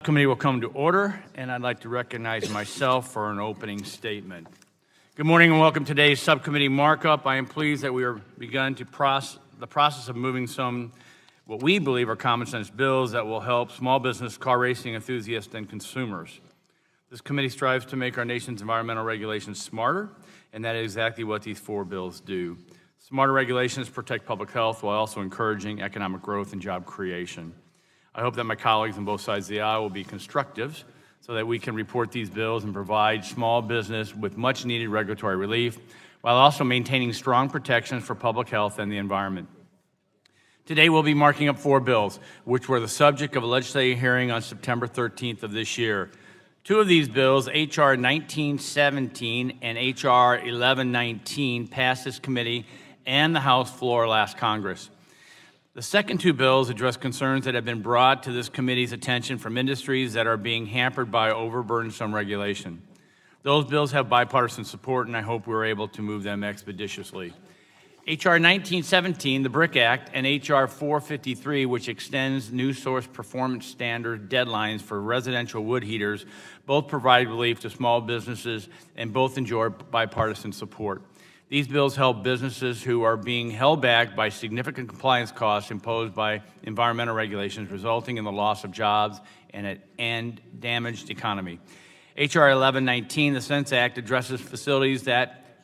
Subcommittee will come to order, and I'd like to recognize myself for an opening statement. Good morning and welcome to today's Subcommittee markup. I am pleased that we are begun to the process of moving some what we believe are common sense bills that will help small business, car racing enthusiasts, and consumers. This committee strives to make our nation's environmental regulations smarter, and that is exactly what these four bills do. Smarter regulations protect public health while also encouraging economic growth and job creation. I hope that my colleagues on both sides of the aisle will be constructive so that we can report these bills and provide small business with much needed regulatory relief while also maintaining strong protections for public health and the environment. Today we'll be marking up four bills, which were the subject of a legislative hearing on September 13th of this year. Two of these bills, H.R. 1917 and H.R. 1119, passed this committee and the House floor last Congress. The second two bills address concerns that have been brought to this committee's attention from industries that are being hampered by overburdensome regulation. Those bills have bipartisan support, and I hope we're able to move them expeditiously. H.R. 1917, the BRIC Act, and H.R. 453, which extends new source performance standard deadlines for residential wood heaters, both provide relief to small businesses and both enjoy bipartisan support. These bills help businesses who are being held back by significant compliance costs imposed by environmental regulations, resulting in the loss of jobs and damaged economy. H.R. 1119, the Sense Act, addresses facilities that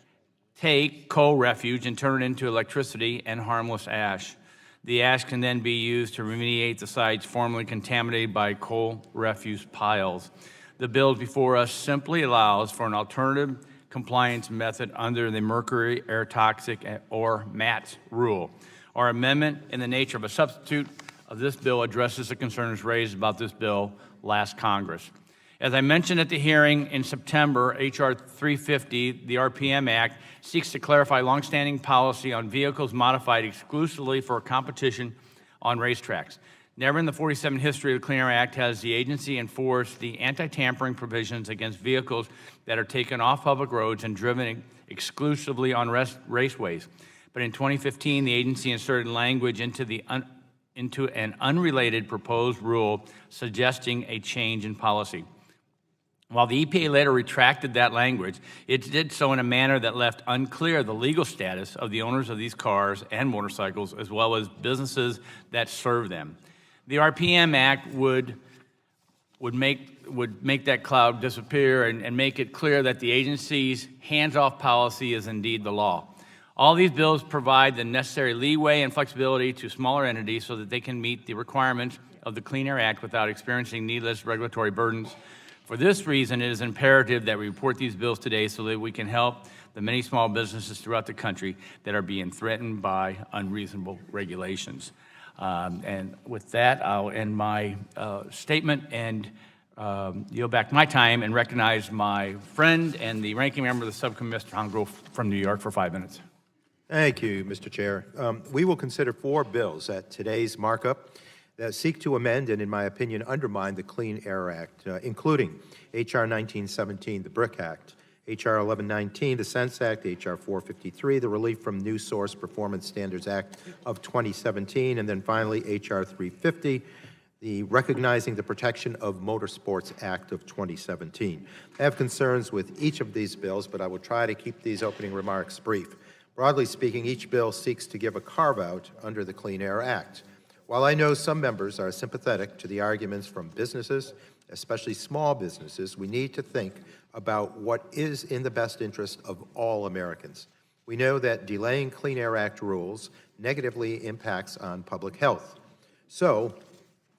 take coal refuge and turn it into electricity and harmless ash. The ash can then be used to remediate the sites formerly contaminated by coal refuse piles. The bill before us simply allows for an alternative compliance method under the Mercury Air Toxic or MATS rule. Our amendment in the nature of a substitute of this bill addresses the concerns raised about this bill last Congress. As I mentioned at the hearing in September, H.R. 350, the RPM Act, seeks to clarify longstanding policy on vehicles modified exclusively for competition on racetracks. Never in the 47 history of the Clean Air Act has the agency enforced the anti-tampering provisions against vehicles that are taken off public roads and driven exclusively on raceways. But in 2015, the agency inserted language into an unrelated proposed rule suggesting a change in policy. While the EPA later retracted that language, it did so in a manner that left unclear the legal status of the owners of these cars and motorcycles, as well as businesses that serve them. The RPM Act would make that cloud disappear and make it clear that the agency's hands-off policy is indeed the law. All these bills provide the necessary leeway and flexibility to smaller entities so that they can meet the requirements of the Clean Air Act without experiencing needless regulatory burdens. For this reason, it is imperative that we report these bills today so that we can help the many small businesses throughout the country that are being threatened by unreasonable regulations. And with that, I'll end my statement and yield back my time and recognize my friend and the ranking member of the subcommittee, Mr. Hongro from New York, for 5 minutes. Thank you, Mr. Chair. We will consider four bills at today's markup that seek to amend and, in my opinion, undermine the Clean Air Act, including H.R. 1917, the BRIC Act, H.R. 1119, the Sense Act, H.R. 453, the Relief from New Source Performance Standards Act of 2017, and then finally H.R. 350, the Recognizing the Protection of Motorsports Act of 2017. I have concerns with each of these bills, but I will try to keep these opening remarks brief. Broadly speaking, each bill seeks to give a carve-out under the Clean Air Act. While I know some members are sympathetic to the arguments from businesses, especially small businesses, we need to think about what is in the best interest of all Americans. We know that delaying Clean Air Act rules negatively impacts on public health. So,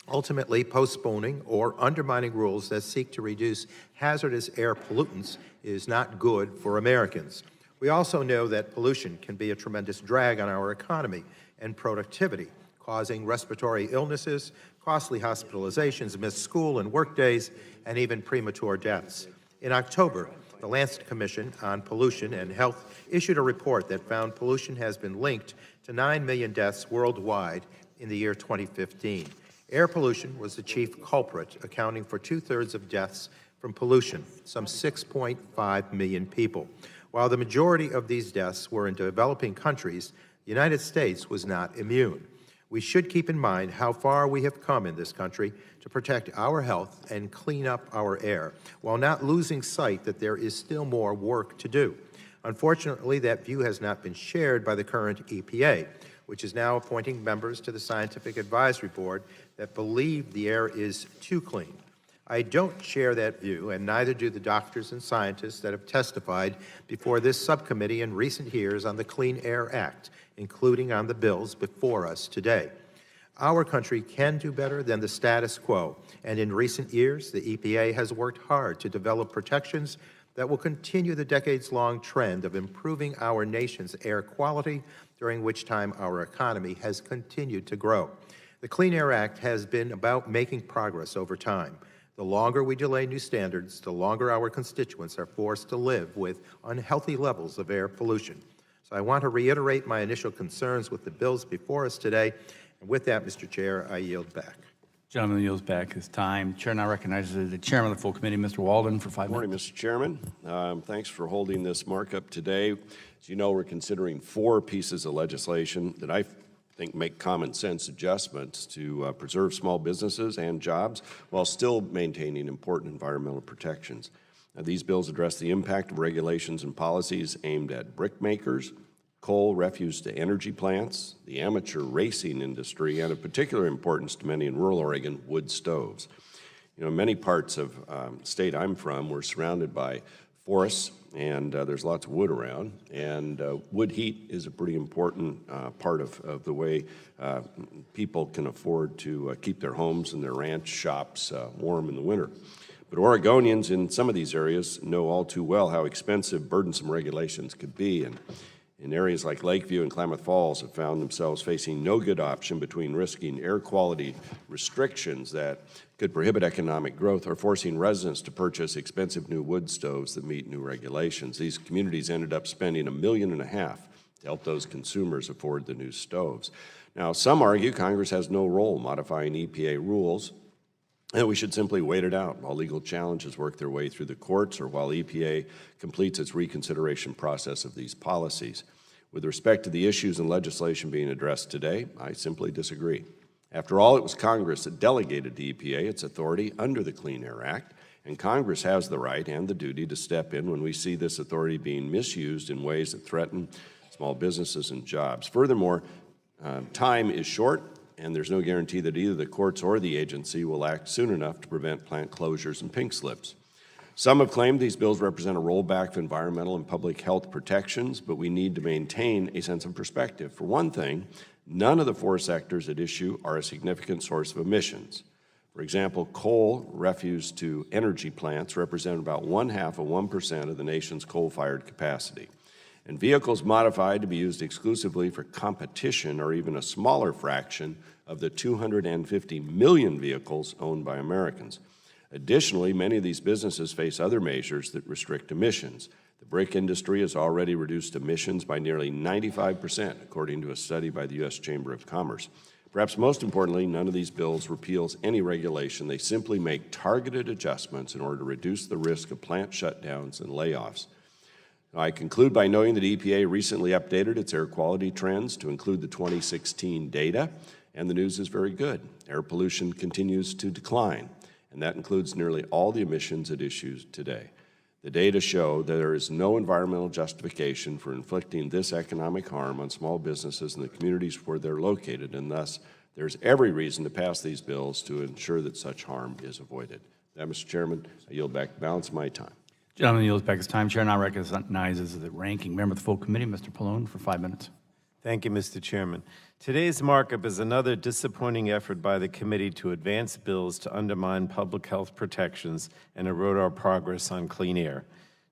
ultimately, postponing or undermining rules that seek to reduce hazardous air pollutants is not good for Americans. We also know that pollution can be a tremendous drag on our economy and productivity, causing respiratory illnesses, costly hospitalizations, missed school and work days, and even premature deaths. In October, the Lancet Commission on Pollution and Health issued a report that found pollution has been linked to 9 million deaths worldwide in the year 2015. Air pollution was the chief culprit, accounting for 2/3 of deaths from pollution, some 6.5 million people. While the majority of these deaths were in developing countries, the United States was not immune. We should keep in mind how far we have come in this country to protect our health and clean up our air, while not losing sight that there is still more work to do. Unfortunately, that view has not been shared by the current EPA, which is now appointing members to the Scientific Advisory Board that believe the air is too clean. I don't share that view, and neither do the doctors and scientists that have testified before this subcommittee in recent years on the Clean Air Act, including on the bills before us today. Our country can do better than the status quo, and in recent years, the EPA has worked hard to develop protections that will continue the decades-long trend of improving our nation's air quality, during which time our economy has continued to grow. The Clean Air Act has been about making progress over time. The longer we delay new standards, the longer our constituents are forced to live with unhealthy levels of air pollution. So I want to reiterate my initial concerns with the bills before us today. And with that, Mr. Chair, I yield back. Gentleman yields back his time. Chair now recognizes the chairman of the full committee, Mr. Walden, for 5 minutes. Good morning, Mr. Chairman. Thanks for holding this markup today. As you know, we're considering 4 pieces of legislation that I think make common sense adjustments to preserve small businesses and jobs while still maintaining important environmental protections. Now, these bills address the impact of regulations and policies aimed at brick makers, coal refuse to energy plants, the amateur racing industry, and of particular importance to many in rural Oregon, wood stoves. You know, in many parts of the state I'm from, we're surrounded by forests, and there's lots of wood around, and wood heat is a pretty important part of the way people can afford to keep their homes and their ranch shops warm in the winter. But Oregonians in some of these areas know all too well how expensive, burdensome regulations could be, and in areas like Lakeview and Klamath Falls have found themselves facing no good option between risking air quality restrictions that could prohibit economic growth or forcing residents to purchase expensive new wood stoves that meet new regulations. These communities ended up spending $1.5 million to help those consumers afford the new stoves. Now, some argue Congress has no role modifying EPA rules, and we should simply wait it out while legal challenges work their way through the courts or while EPA completes its reconsideration process of these policies. With respect to the issues and legislation being addressed today, I simply disagree. After all, it was Congress that delegated to EPA its authority under the Clean Air Act, and Congress has the right and the duty to step in when we see this authority being misused in ways that threaten small businesses and jobs. Furthermore, time is short, and there's no guarantee that either the courts or the agency will act soon enough to prevent plant closures and pink slips. Some have claimed these bills represent a rollback of environmental and public health protections, but we need to maintain a sense of perspective. For one thing, none of the 4 sectors at issue are a significant source of emissions. For example, coal refuse to energy plants represent about 0.5% of the nation's coal-fired capacity. And vehicles modified to be used exclusively for competition are even a smaller fraction of the 250 million vehicles owned by Americans. Additionally, many of these businesses face other measures that restrict emissions. The brick industry has already reduced emissions by nearly 95%, according to a study by the U.S. Chamber of Commerce. Perhaps most importantly, none of these bills repeals any regulation. They simply make targeted adjustments in order to reduce the risk of plant shutdowns and layoffs. I conclude by noting that EPA recently updated its air quality trends to include the 2016 data, and the news is very good. Air pollution continues to decline, and that includes nearly all the emissions at issue today. The data show that there is no environmental justification for inflicting this economic harm on small businesses in the communities where they're located, and thus there's every reason to pass these bills to ensure that such harm is avoided. That, Mr. Chairman, I yield back the balance of my time. Gentleman yields back his time. Chair now recognizes the ranking member of the full committee, Mr. Pallone, for 5 minutes. Thank you, Mr. Chairman. Today's markup is another disappointing effort by the committee to advance bills to undermine public health protections and erode our progress on clean air.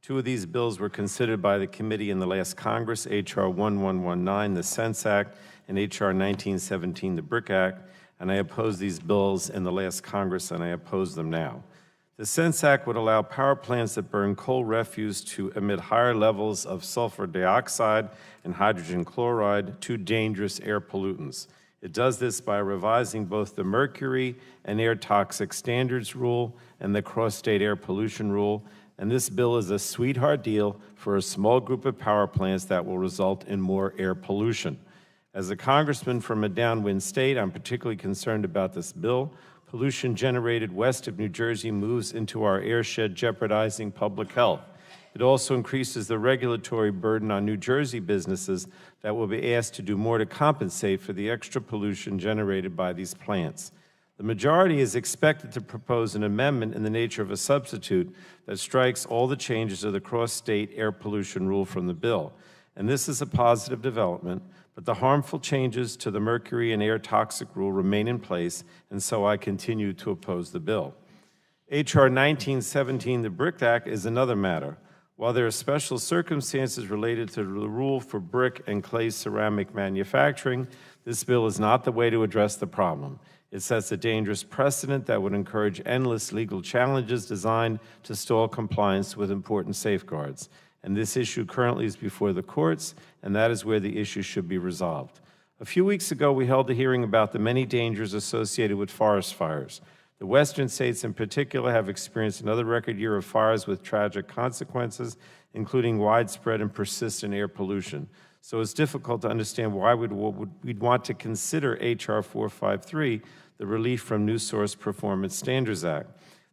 2 of these bills were considered by the committee in the last Congress, H.R. 1119, the Sense Act, and H.R. 1917, the BRIC Act, and I opposed these bills in the last Congress, and I oppose them now. The Sense Act would allow power plants that burn coal refuse to emit higher levels of sulfur dioxide and hydrogen chloride, 2 dangerous air pollutants. It does this by revising both the mercury and air toxic standards rule and the cross-state air pollution rule, and this bill is a sweetheart deal for a small group of power plants that will result in more air pollution. As a congressman from a downwind state, I'm particularly concerned about this bill. Pollution generated west of New Jersey moves into our airshed, jeopardizing public health. It also increases the regulatory burden on New Jersey businesses that will be asked to do more to compensate for the extra pollution generated by these plants. The majority is expected to propose an amendment in the nature of a substitute that strikes all the changes of the cross-state air pollution rule from the bill. And this is a positive development, but the harmful changes to the mercury and air toxic rule remain in place, and so I continue to oppose the bill. H.R. 1917, the BRIC Act, is another matter. While there are special circumstances related to the rule for brick and clay ceramic manufacturing, this bill is not the way to address the problem. It sets a dangerous precedent that would encourage endless legal challenges designed to stall compliance with important safeguards. And this issue currently is before the courts, and that is where the issue should be resolved. A few weeks ago, we held a hearing about the many dangers associated with forest fires. The western states in particular have experienced another record year of fires with tragic consequences, including widespread and persistent air pollution. So it's difficult to understand why we'd want to consider H.R. 453, the Relief from New Source Performance Standards Act.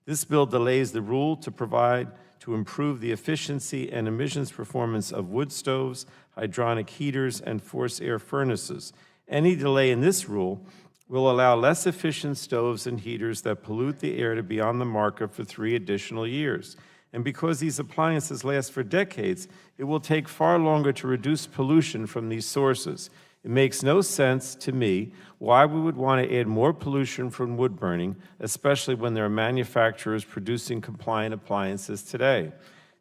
This bill delays the rule to improve the efficiency and emissions performance of wood stoves, hydronic heaters, and forced air furnaces. Any delay in this rule will allow less efficient stoves and heaters that pollute the air to be on the market for 3 additional years. And because these appliances last for decades, it will take far longer to reduce pollution from these sources. It makes no sense to me why we would want to add more pollution from wood burning, especially when there are manufacturers producing compliant appliances today.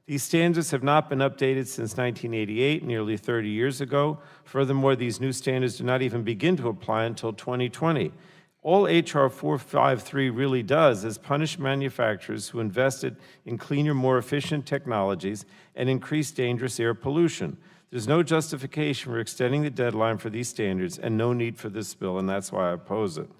These standards have not been updated since 1988, nearly 30 years ago. Furthermore, these new standards do not even begin to apply until 2020. All H.R. 453 really does is punish manufacturers who invested in cleaner, more efficient technologies and increase dangerous air pollution. There's no justification for extending the deadline for these standards and no need for this bill, and that's why I oppose it.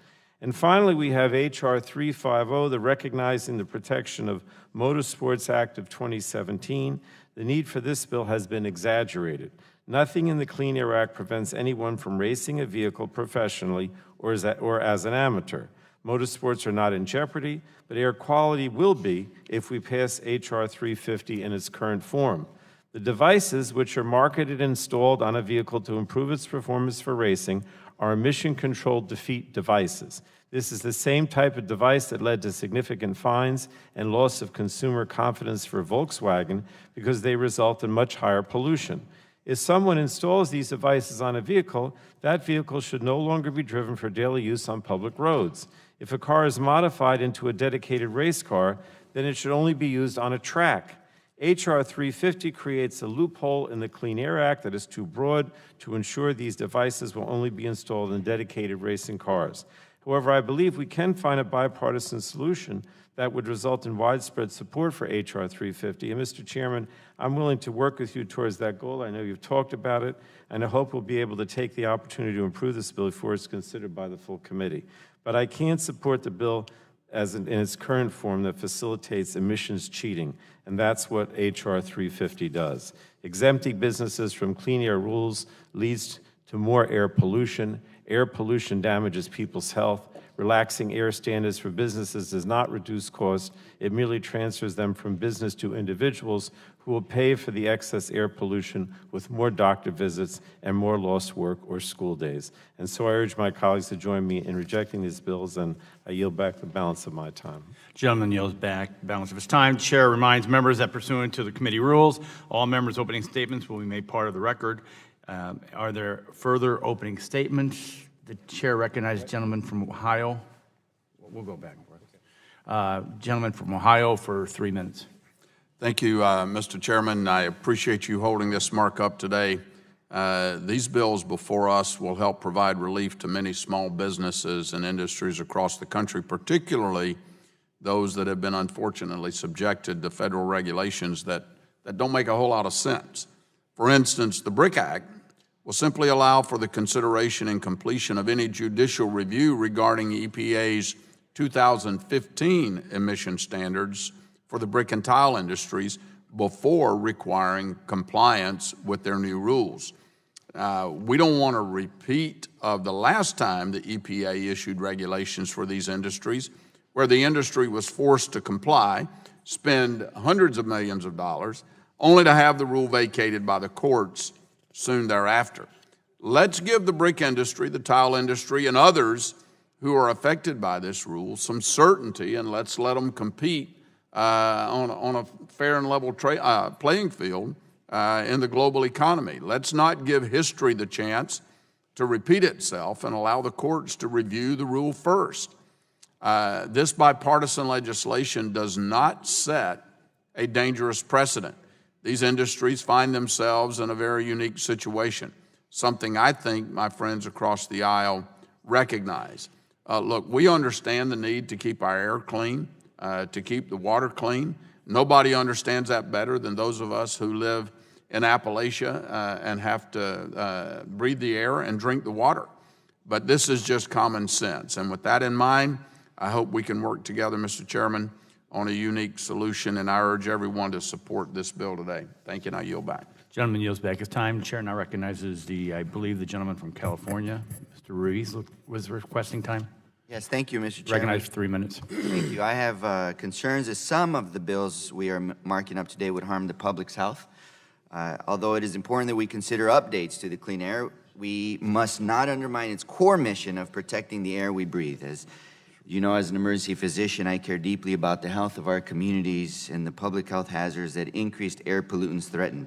And finally, we have H.R. 350, the Recognizing the Protection of Motorsports Act of 2017. The need for this bill has been exaggerated. Nothing in the Clean Air Act prevents anyone from racing a vehicle professionally or as an amateur. Motorsports are not in jeopardy, but air quality will be if we pass H.R. 350 in its current form. The devices which are marketed and installed on a vehicle to improve its performance for racing are emission-controlled defeat devices. This is the same type of device that led to significant fines and loss of consumer confidence for Volkswagen because they result in much higher pollution. If someone installs these devices on a vehicle, that vehicle should no longer be driven for daily use on public roads. If a car is modified into a dedicated race car, then it should only be used on a track. H.R. 350 creates a loophole in the Clean Air Act that is too broad to ensure these devices will only be installed in dedicated racing cars. However, I believe we can find a bipartisan solution that would result in widespread support for H.R. 350. And Mr. Chairman, I'm willing to work with you towards that goal. I know you've talked about it, and I hope we'll be able to take the opportunity to improve this bill before it's considered by the full committee. But I can't support the bill in its current form that facilitates emissions cheating, and that's what H.R. 350 does. Exempting businesses from clean air rules leads to more air pollution. Air pollution damages people's health. Relaxing air standards for businesses does not reduce costs. It merely transfers them from business to individuals who will pay for the excess air pollution with more doctor visits and more lost work or school days. And so I urge my colleagues to join me in rejecting these bills, and I yield back the balance of my time. Gentleman yields back the balance of his time. Chair reminds members that pursuant to the committee rules, all members' opening statements will be made part of the record. Are there further opening statements? The chair recognizes the gentleman from Ohio. We'll go back and forth. Gentleman from Ohio for 3 minutes. Thank you, Mr. Chairman. I appreciate you holding this markup today. These bills before us will help provide relief to many small businesses and industries across the country, particularly those that have been unfortunately subjected to federal regulations that don't make a whole lot of sense. For instance, the BRIC Act will simply allow for the consideration and completion of any judicial review regarding EPA's 2015 emission standards for the brick and tile industries before requiring compliance with their new rules. We don't want a repeat of the last time the EPA issued regulations for these industries, where the industry was forced to comply, spend hundreds of millions of dollars, only to have the rule vacated by the courts soon thereafter. Let's give the brick industry, the tile industry, and others who are affected by this rule some certainty, and let's let them compete on a fair and level playing field in the global economy. Let's not give history the chance to repeat itself and allow the courts to review the rule first. This bipartisan legislation does not set a dangerous precedent. These industries find themselves in a very unique situation, something I think my friends across the aisle recognize. Look, we understand the need to keep our air clean, to keep the water clean. Nobody understands that better than those of us who live in Appalachia and have to breathe the air and drink the water. But this is just common sense. And with that in mind, I hope we can work together, Mr. Chairman, on a unique solution, and I urge everyone to support this bill today. Thank you, and I yield back. Gentleman yields back his time. Chair now recognizes I believe the gentleman from California, Mr. Ruiz, was requesting time. Yes, thank you, Mr. Chairman. Recognized for 3 minutes. Thank you. I have concerns that some of the bills we are marking up today would harm the public's health. Although it is important that we consider updates to the Clean Air, we must not undermine its core mission of protecting the air we breathe. As you know, as an emergency physician, I care deeply about the health of our communities and the public health hazards that increased air pollutants threaten.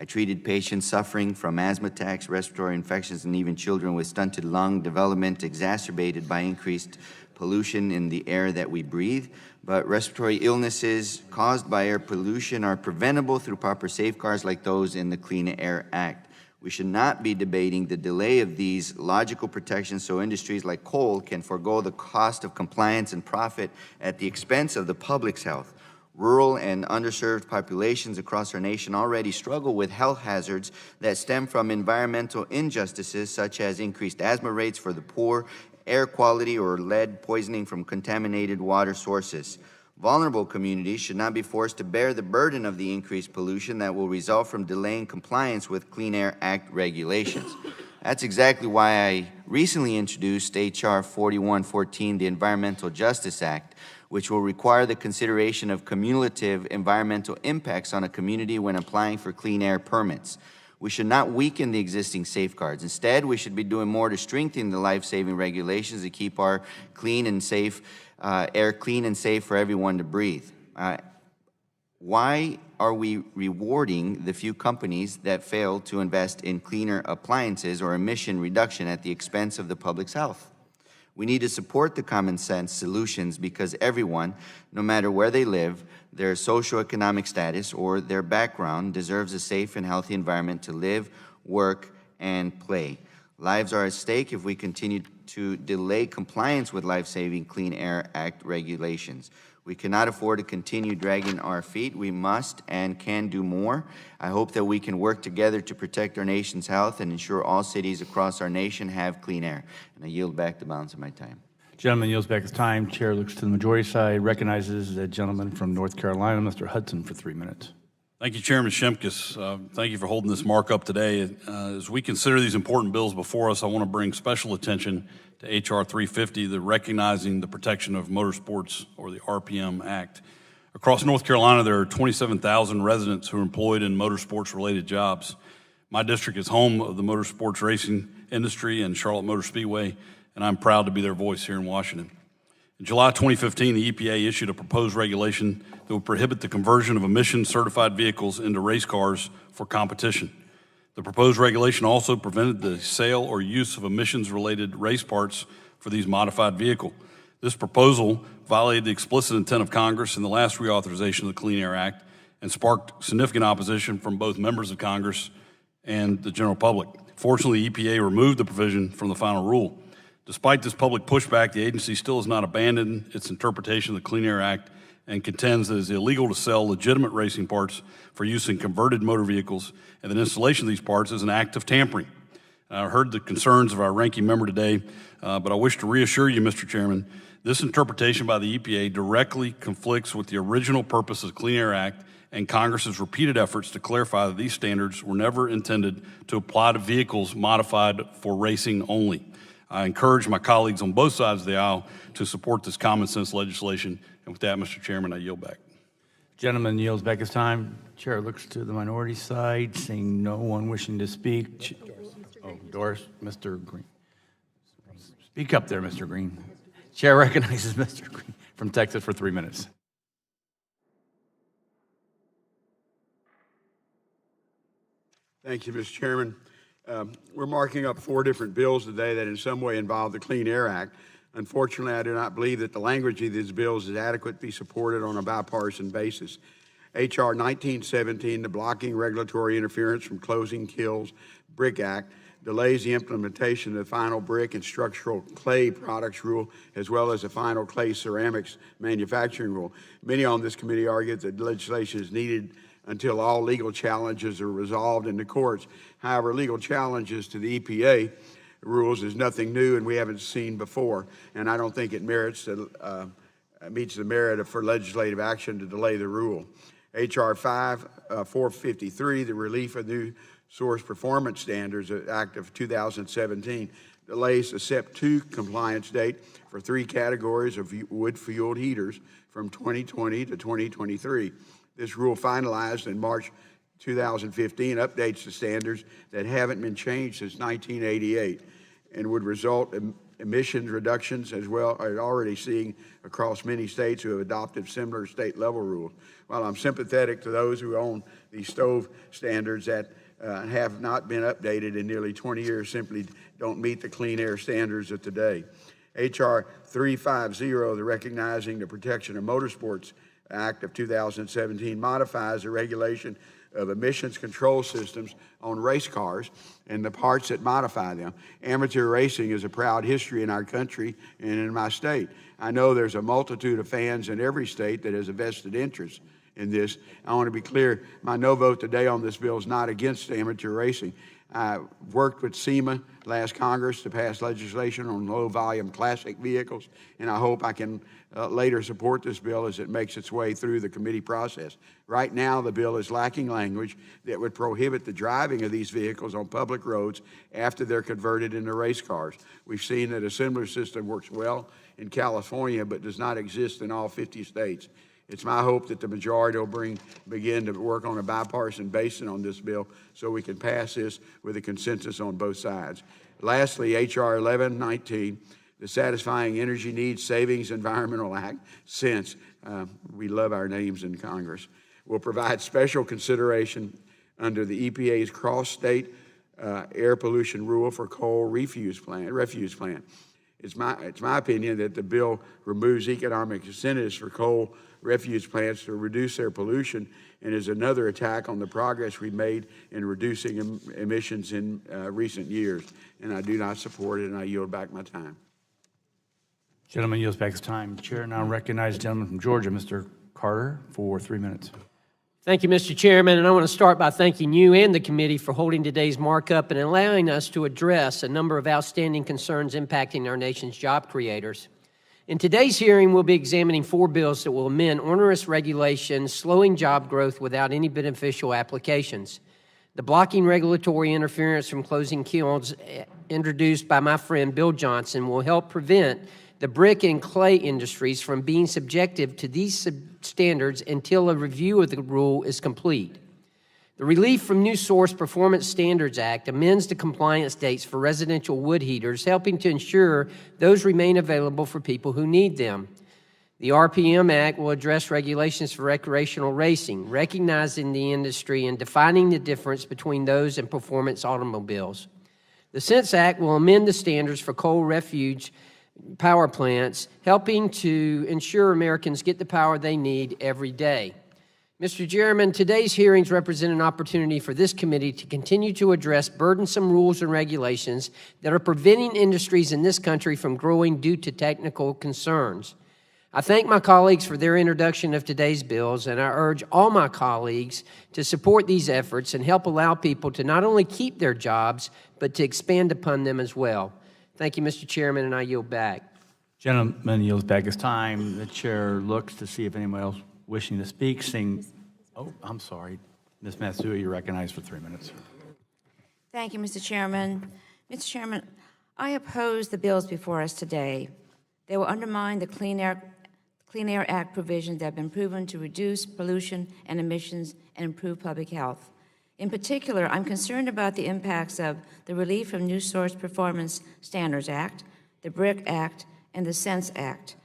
I treated patients suffering from asthma attacks, respiratory infections, and even children with stunted lung development exacerbated by increased pollution in the air that we breathe. But respiratory illnesses caused by air pollution are preventable through proper safeguards like those in the Clean Air Act. We should not be debating the delay of these logical protections so industries like coal can forego the cost of compliance and profit at the expense of the public's health. Rural and underserved populations across our nation already struggle with health hazards that stem from environmental injustices such as increased asthma rates for the poor, air quality, or lead poisoning from contaminated water sources. Vulnerable communities should not be forced to bear the burden of the increased pollution that will result from delaying compliance with Clean Air Act regulations. That's exactly why I recently introduced H.R. 4114, the Environmental Justice Act, which will require the consideration of cumulative environmental impacts on a community when applying for clean air permits. We should not weaken the existing safeguards. Instead, we should be doing more to strengthen the life-saving regulations to keep our clean and safe air clean and safe for everyone to breathe. Why are we rewarding the few companies that fail to invest in cleaner appliances or emission reduction at the expense of the public's health? We need to support the common sense solutions because everyone, no matter where they live, their socioeconomic status, or their background, deserves a safe and healthy environment to live, work, and play. Lives are at stake if we continue to delay compliance with life-saving Clean Air Act regulations. We cannot afford to continue dragging our feet. We must and can do more. I hope that we can work together to protect our nation's health and ensure all cities across our nation have clean air. And I yield back the balance of my time. Gentleman yields back his time. Chair looks to the majority side, recognizes the gentleman from North Carolina, Mr. Hudson, for 3 minutes. Thank you, Chairman Shimkus. Thank you for holding this markup today. As we consider these important bills before us, I want to bring special attention to H.R. 350, the Recognizing the Protection of Motorsports, or the RPM Act. Across North Carolina, there are 27,000 residents who are employed in motorsports-related jobs. My district is home of the motorsports racing industry and Charlotte Motor Speedway, and I'm proud to be their voice here in Washington. In July 2015, the EPA issued a proposed regulation that would prohibit the conversion of emission-certified vehicles into race cars for competition. The proposed regulation also prevented the sale or use of emissions-related race parts for these modified vehicles. This proposal violated the explicit intent of Congress in the last reauthorization of the Clean Air Act and sparked significant opposition from both members of Congress and the general public. Fortunately, the EPA removed the provision from the final rule. Despite this public pushback, the agency still has not abandoned its interpretation of the Clean Air Act and contends that it is illegal to sell legitimate racing parts for use in converted motor vehicles, and that installation of these parts is an act of tampering. I heard the concerns of our ranking member today, but I wish to reassure you, Mr. Chairman, this interpretation by the EPA directly conflicts with the original purpose of the Clean Air Act and Congress's repeated efforts to clarify that these standards were never intended to apply to vehicles modified for racing only. I encourage my colleagues on both sides of the aisle to support this common sense legislation. And with that, Mr. Chairman, I yield back. Gentleman yields back his time. Chair looks to the minority side, seeing no one wishing to speak. Doris, Mr. Green. Speak up there, Mr. Green. Chair recognizes Mr. Green from Texas for 3 minutes. Thank you, Mr. Chairman. We're marking up 4 different bills today that in some way involve the Clean Air Act. Unfortunately, I do not believe that the language of these bills is adequate to be supported on a bipartisan basis. H.R. 1917, the Blocking Regulatory Interference from Closing Kills BRIC Act, delays the implementation of the final brick and structural clay products rule, as well as the final clay ceramics manufacturing rule. Many on this committee argued that legislation is needed until all legal challenges are resolved in the courts. However, legal challenges to the EPA rules is nothing new and we haven't seen before, and I don't think it meets the merit for legislative action to delay the rule. H.R. 453, the Relief of New Source Performance Standards Act of 2017, delays the SEP 2 compliance date for 3 categories of wood-fueled heaters from 2020 to 2023. This rule, finalized in March 2015, updates the standards that haven't been changed since 1988 and would result in emissions reductions as well as already seeing across many states who have adopted similar state-level rules. While I'm sympathetic to those who own these stove standards that have not been updated in nearly 20 years, simply don't meet the clean air standards of today. H.R. 350, the Recognizing the Protection of Motorsports Act of 2017, modifies the regulation of emissions control systems on race cars and the parts that modify them. Amateur racing is a proud history in our country and in my state. I know there's a multitude of fans in every state that has a vested interest in this. I want to be clear, my no vote today on this bill is not against amateur racing. I worked with SEMA last Congress to pass legislation on low-volume classic vehicles, and I hope I can later support this bill as it makes its way through the committee process. Right now, the bill is lacking language that would prohibit the driving of these vehicles on public roads after they're converted into race cars. We've seen that a similar system works well in California, but does not exist in all 50 states. It's my hope that the majority will begin to work on a bipartisan basis on this bill so we can pass this with a consensus on both sides. Lastly, H.R. 1119, the Satisfying Energy Needs Savings Environmental Act, since we love our names in Congress, will provide special consideration under the EPA's cross-state air pollution rule for coal refuse plant. It's my opinion that the bill removes economic incentives for coal refuse plants to reduce their pollution and is another attack on the progress we made in reducing emissions in recent years. And I do not support it, and I yield back my time. Gentleman yields back his time. Chair now recognizes the gentleman from Georgia, Mr. Carter, for 3 minutes. Thank you, Mr. Chairman, and I want to start by thanking you and the committee for holding today's markup and allowing us to address a number of outstanding concerns impacting our nation's job creators. In today's hearing, we'll be examining 4 bills that will amend onerous regulations, slowing job growth without any beneficial applications. The Blocking Regulatory Interference from Closing Kilns, introduced by my friend Bill Johnson, will help prevent the brick and clay industries from being subjective to these standards until a review of the rule is complete. The Relief from New Source Performance Standards Act amends the compliance dates for residential wood heaters, helping to ensure those remain available for people who need them. The RPM Act will address regulations for recreational racing, recognizing the industry and defining the difference between those and performance automobiles. The Sense Act will amend the standards for coal refuge power plants, helping to ensure Americans get the power they need every day. Mr. Chairman, today's hearings represent an opportunity for this committee to continue to address burdensome rules and regulations that are preventing industries in this country from growing due to technical concerns. I thank my colleagues for their introduction of today's bills, and I urge all my colleagues to support these efforts and help allow people to not only keep their jobs, but to expand upon them as well. Thank you, Mr. Chairman, and I yield back. Gentleman yields back his time. The chair looks to see if anyone else wishing to speak. Seeing Oh, I'm sorry. Ms. Matsui, you're recognized for 3 minutes. Thank you, Mr. Chairman. Mr. Chairman, I oppose the bills before us today. They will undermine the Clean Air Act provisions that have been proven to reduce pollution and emissions and improve public health. In particular, I'm concerned about the impacts of the Relief from New Source Performance Standards Act, the BRIC Act, and the SENSE Act.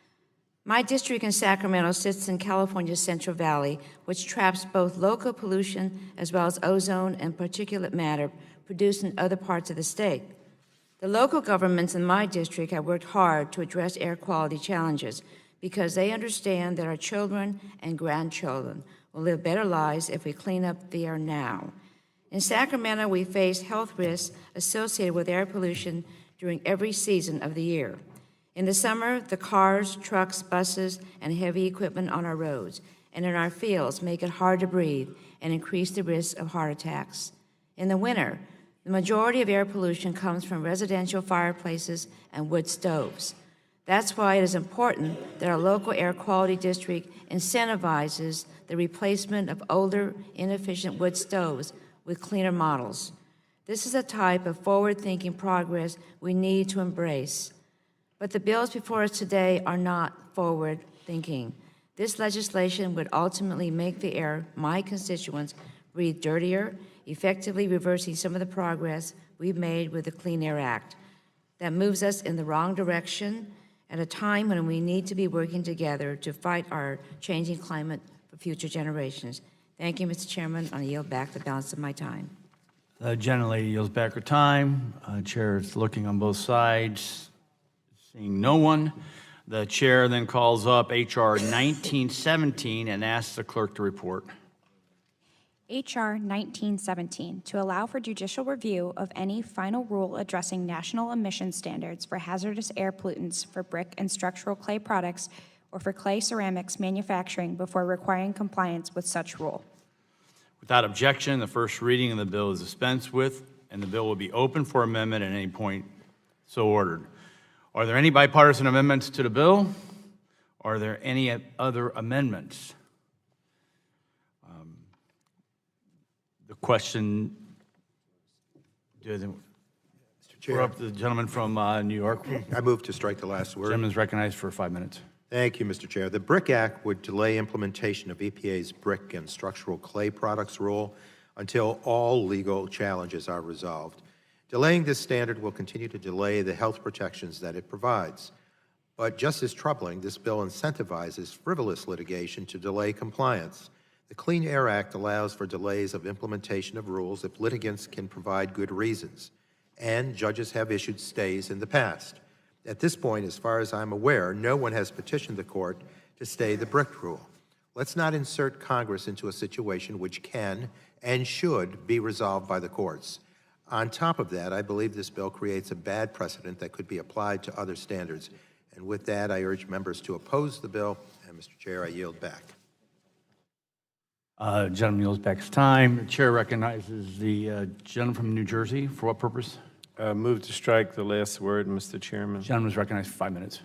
My district in Sacramento sits in California's Central Valley, which traps both local pollution as well as ozone and particulate matter produced in other parts of the state. The local governments in my district have worked hard to address air quality challenges because they understand that our children and grandchildren will live better lives if we clean up the air now. In Sacramento, we face health risks associated with air pollution during every season of the year. In the summer, the cars, trucks, buses, and heavy equipment on our roads and in our fields make it hard to breathe and increase the risk of heart attacks. In the winter, the majority of air pollution comes from residential fireplaces and wood stoves. That's why it is important that our local air quality district incentivizes the replacement of older, inefficient wood stoves with cleaner models. This is a type of forward-thinking progress we need to embrace. But the bills before us today are not forward-thinking. This legislation would ultimately make the air my constituents breathe dirtier, effectively reversing some of the progress we've made with the Clean Air Act. That moves us in the wrong direction at a time when we need to be working together to fight our changing climate for future generations. Thank you, Mr. Chairman. I yield back the balance of my time. The gentlelady yields back her time. Chair is looking on both sides. Seeing no one, the chair then calls up H.R. 1917 and asks the clerk to report. H.R. 1917, to allow for judicial review of any final rule addressing national emission standards for hazardous air pollutants for brick and structural clay products or for clay ceramics manufacturing before requiring compliance with such rule. Without objection, the first reading of the bill is dispensed with, and the bill will be open for amendment at any point so ordered. Are there any bipartisan amendments to the bill? Are there any other amendments? The question, Mr. we're Chair, up to the gentleman from New York. I move to strike the last word. Gentleman is recognized for 5 minutes. Thank you, Mr. Chair. The BRIC Act would delay implementation of EPA's brick and structural clay products rule until all legal challenges are resolved. Delaying this standard will continue to delay the health protections that it provides. But just as troubling, this bill incentivizes frivolous litigation to delay compliance. The Clean Air Act allows for delays of implementation of rules if litigants can provide good reasons, and judges have issued stays in the past. At this point, as far as I'm aware, no one has petitioned the court to stay the BRIC rule. Let's not insert Congress into a situation which can and should be resolved by the courts. On top of that, I believe this bill creates a bad precedent that could be applied to other standards. And with that, I urge members to oppose the bill. And, Mr. Chair, I yield back. Gentleman yields back his time. The chair recognizes the gentleman from New Jersey. For what purpose? Move to strike the last word, Mr. Chairman. Gentleman is recognized for 5 minutes.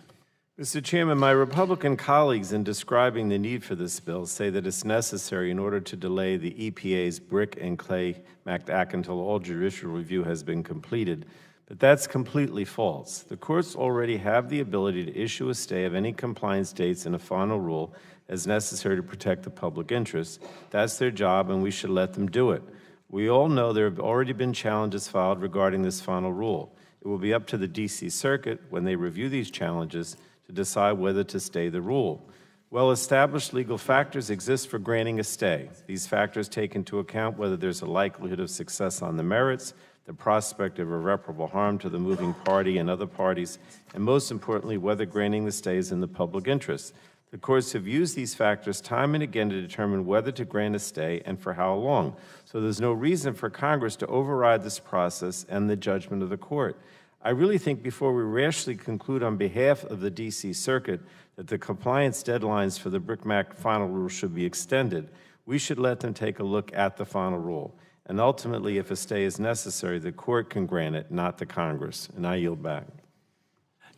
Mr. Chairman, my Republican colleagues, in describing the need for this bill, say that it's necessary in order to delay the EPA's Brick and Clay Act until all judicial review has been completed. But that's completely false. The courts already have the ability to issue a stay of any compliance dates in a final rule as necessary to protect the public interest. That's their job, and we should let them do it. We all know there have already been challenges filed regarding this final rule. It will be up to the D.C. Circuit, when they review these challenges, to decide whether to stay the rule. Well-established legal factors exist for granting a stay. These factors take into account whether there's a likelihood of success on the merits, the prospect of irreparable harm to the moving party and other parties, and most importantly, whether granting the stay is in the public interest. The courts have used these factors time and again to determine whether to grant a stay and for how long. So there's no reason for Congress to override this process and the judgment of the court. I really think before we rashly conclude on behalf of the D.C. Circuit that the compliance deadlines for the BRIC-MAC final rule should be extended, we should let them take a look at the final rule. And ultimately, if a stay is necessary, the court can grant it, not the Congress. And I yield back.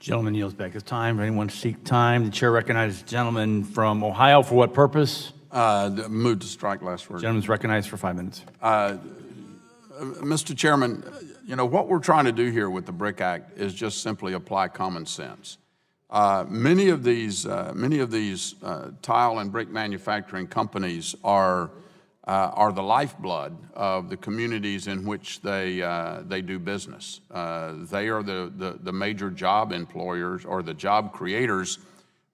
Gentleman yields back his time. Anyone seek time? The chair recognizes the gentleman from Ohio. For what purpose? Move to strike last word. Gentleman's recognized for 5 minutes. Mr. Chairman, you know, what we're trying to do here with the BRIC Act is just simply apply common sense. Many of these tile and brick manufacturing companies are the lifeblood of the communities in which they do business. They are the major job employers or the job creators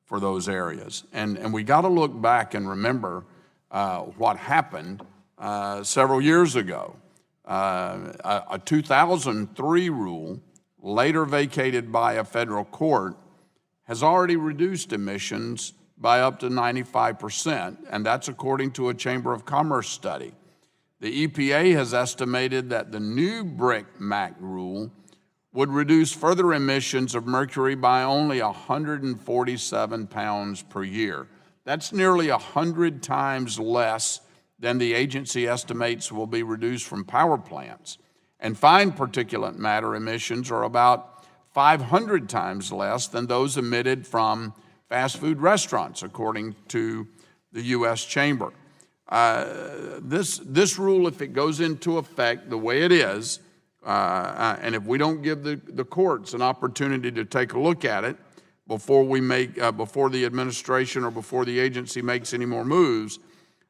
for those areas. And we got to look back and remember what happened several years ago. A 2003 rule, later vacated by a federal court, has already reduced emissions by up to 95%, and that's according to a Chamber of Commerce study. The EPA has estimated that the new BRIC MAC rule would reduce further emissions of mercury by only 147 pounds per year. That's nearly 100 times less than the agency estimates will be reduced from power plants. And fine particulate matter emissions are about 500 times less than those emitted from fast food restaurants, according to the U.S. Chamber. This rule, if it goes into effect the way it is, and if we don't give the courts an opportunity to take a look at it before before the administration or before the agency makes any more moves,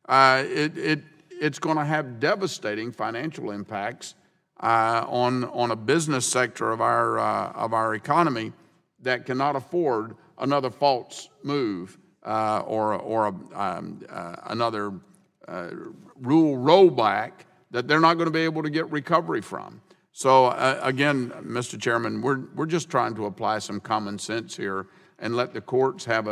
it's going to have devastating financial impacts on a business sector of our economy that cannot afford another false move or another rule rollback that they're not going to be able to get recovery from. So again, Mr. Chairman, we're just trying to apply some common sense here and let the courts have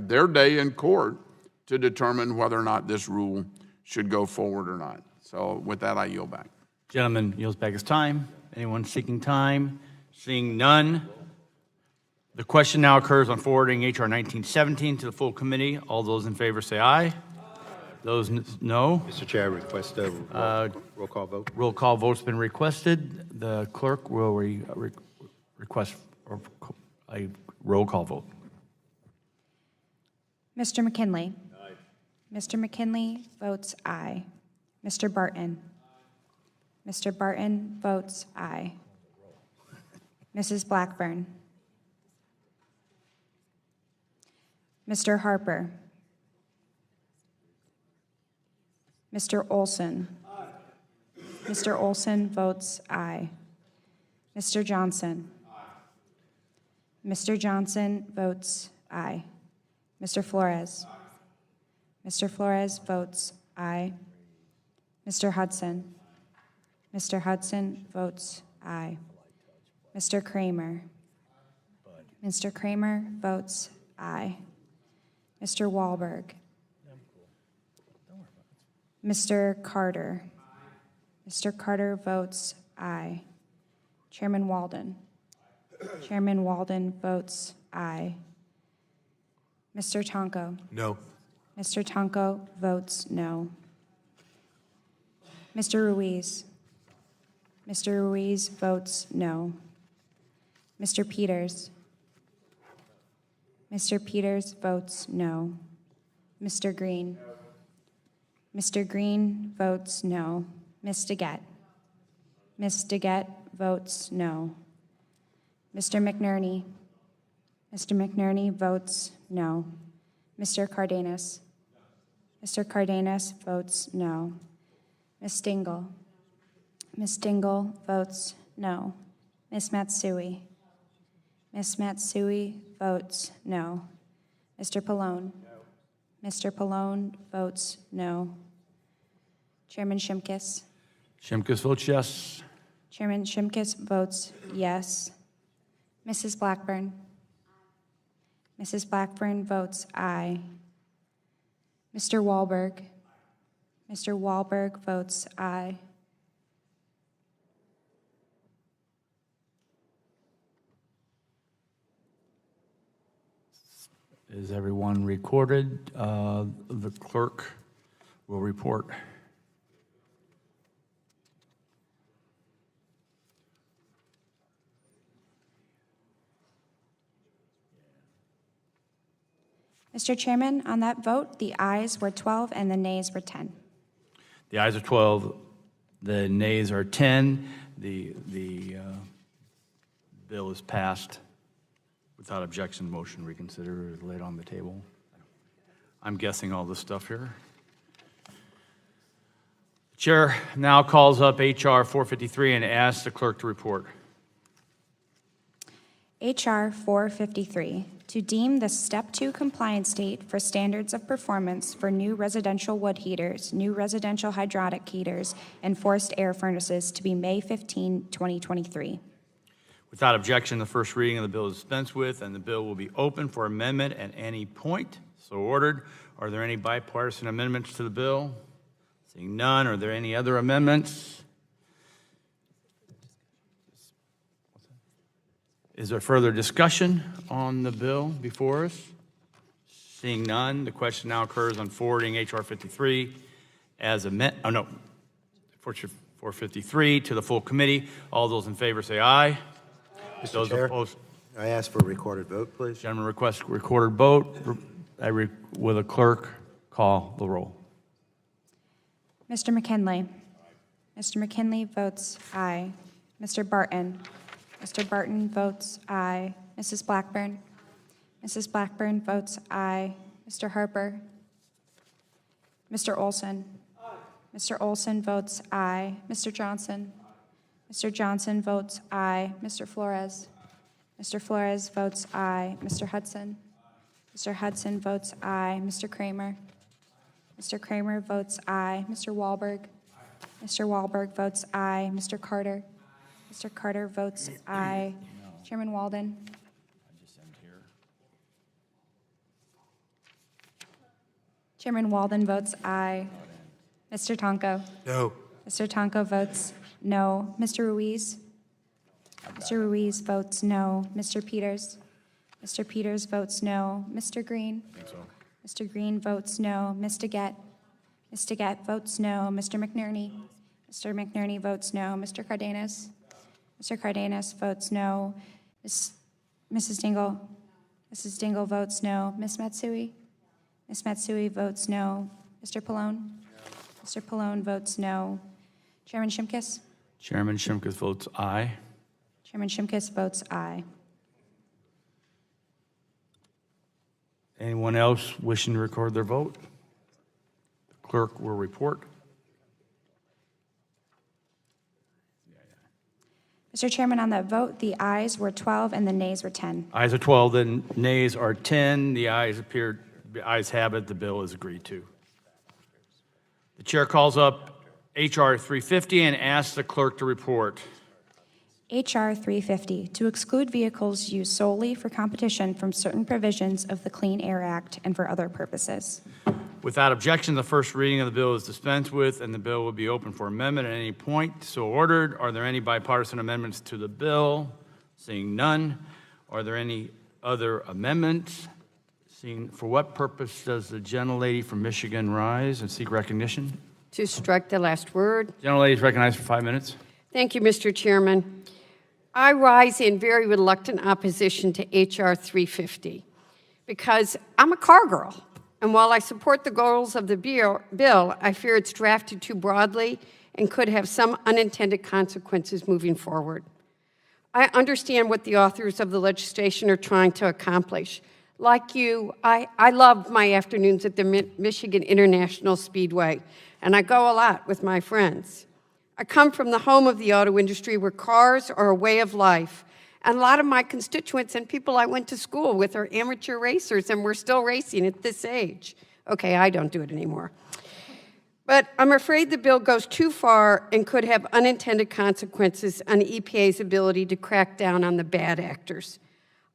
their day in court to determine whether or not this rule should go forward or not. So with that, I yield back. Gentleman yields back his time. Anyone seeking time? Seeing none. The question now occurs on forwarding H.R. 1917 to the full committee. All those in favor say aye. Those no. Mr. Chair, request a roll call vote. Roll call vote's been requested. The clerk will request a roll call vote. Mr. McKinley. Aye. Mr. McKinley votes aye. Mr. Barton. Aye. Mr. Barton votes aye. Mrs. Blackburn. Mr. Harper. Mr. Olson. Aye. Mr. Olson votes aye. Mr. Johnson. Aye. Mr. Johnson votes aye. Mr. Flores. Aye. Mr. Flores votes aye. Mr. Hudson. Mr. Hudson votes aye. Mr. Kramer. Mr. Kramer votes aye. Mr. Wahlberg. Mr. Carter. Mr. Carter votes aye. Chairman Walden. Chairman Walden votes aye. Mr. Tonko. No. Mr. Tonko votes no. Mr. Ruiz. Mr. Ruiz votes no. Mr. Peters. Mr. Peters votes no. Mr. Green. Mr. Green votes no. Ms. DeGette. Ms. DeGette votes no. Mr. McNerney. Mr. McNerney votes no. Mr. Cardenas. Mr. Cardenas votes no. Ms. Stingle. Ms. Stingle votes no. Ms. Matsui. Ms. Matsui votes no. Mr. Pallone. Mr. Pallone votes no. Chairman Shimkus. Shimkus votes yes. Chairman Shimkus votes yes. Mrs. Blackburn. Mrs. Blackburn votes aye. Mr. Wahlberg. Mr. Wahlberg votes aye. Is everyone recorded? The clerk will report. Mr. Chairman, on that vote, the ayes were 12 and the nays were 10. The ayes are 12, the nays are 10. The bill is passed without objection. Motion reconsider is laid on the table. I'm guessing all this stuff here. The chair now calls up H.R. 453 and asks the clerk to report. H.R. 453, to deem the Step 2 compliance date for standards of performance for new residential wood heaters, new residential hydraulic heaters, and forced air furnaces to be May 15, 2023. Without objection, the first reading of the bill is dispensed with, and the bill will be open for amendment at any point. So ordered. Are there any bipartisan amendments to the bill? Seeing none, are there any other amendments? Is there further discussion on the bill before us? Seeing none, the question now occurs on forwarding H.R. 53 as 453 to the full committee. All those in favor say aye. Mr. Chair, opposed, I ask for a recorded vote, please. gentleman requests recorded vote. Will the clerk call the roll? Mr. McKinley. Mr. McKinley votes aye. Mr. Barton. Mr. Barton votes aye. Mrs. Blackburn. Mrs. Blackburn votes aye. Mr. Harper. Mr. Olson. Mr. Olson votes aye. Mr. Johnson. Mr. Johnson votes aye. Mr. Flores. Mr. Flores votes aye. Mr. Hudson. Mr. Hudson votes aye. Mr. Kramer. Mr. Kramer votes aye. Mr. Wahlberg. Mr. Wahlberg votes aye. Mr. Carter. Mr. Carter votes aye. Chairman Walden. Chairman Walden votes aye. Mr. Tonko. No. Mr. Tonko votes no. Mr. Ruiz. Mr. Ruiz votes no. Mr. Peters. Mr. Peters votes no. Mr. Green. Mr. Green votes no. Ms. Daggett. Ms. Daggett votes no. Mr. McNerney. Mr. McNerney votes no. Mr. Cardenas. Mr. Cardenas votes no. Mrs. Dingle. Mrs. Dingle votes no. Ms. Matsui. Ms. Matsui votes no. Mr. Pallone. Mr. Pallone votes no. Chairman Shimkus. Chairman Shimkus votes aye. Chairman Shimkus votes aye. Anyone else wishing to record their vote? The clerk will report. Mr. Chairman, on that vote, the ayes were 12 and the nays were 10. Ayes are 12, the nays are 10. The ayes have it. The bill is agreed to. The chair calls up H.R. 350 and asks the clerk to report. H.R. 350, to exclude vehicles used solely for competition from certain provisions of the Clean Air Act and for other purposes. Without objection, the first reading of the bill is dispensed with, and the bill will be open for amendment at any point. So ordered. Are there any bipartisan amendments to the bill? Seeing none. Are there any other amendments? Seeing, for what purpose does the gentlelady from Michigan rise and seek recognition? To strike the last word. Gentlelady is recognized for 5 minutes. Thank you, Mr. Chairman. I rise in very reluctant opposition to H.R. 350 because I'm a car girl. And while I support the goals of the bill, I fear it's drafted too broadly and could have some unintended consequences moving forward. I understand what the authors of the legislation are trying to accomplish. Like you, I love my afternoons at the Michigan International Speedway, and I go a lot with my friends. I come from the home of the auto industry where cars are a way of life. And a lot of my constituents and people I went to school with are amateur racers, and we're still racing at this age. Okay, I don't do it anymore. But I'm afraid the bill goes too far and could have unintended consequences on EPA's ability to crack down on the bad actors.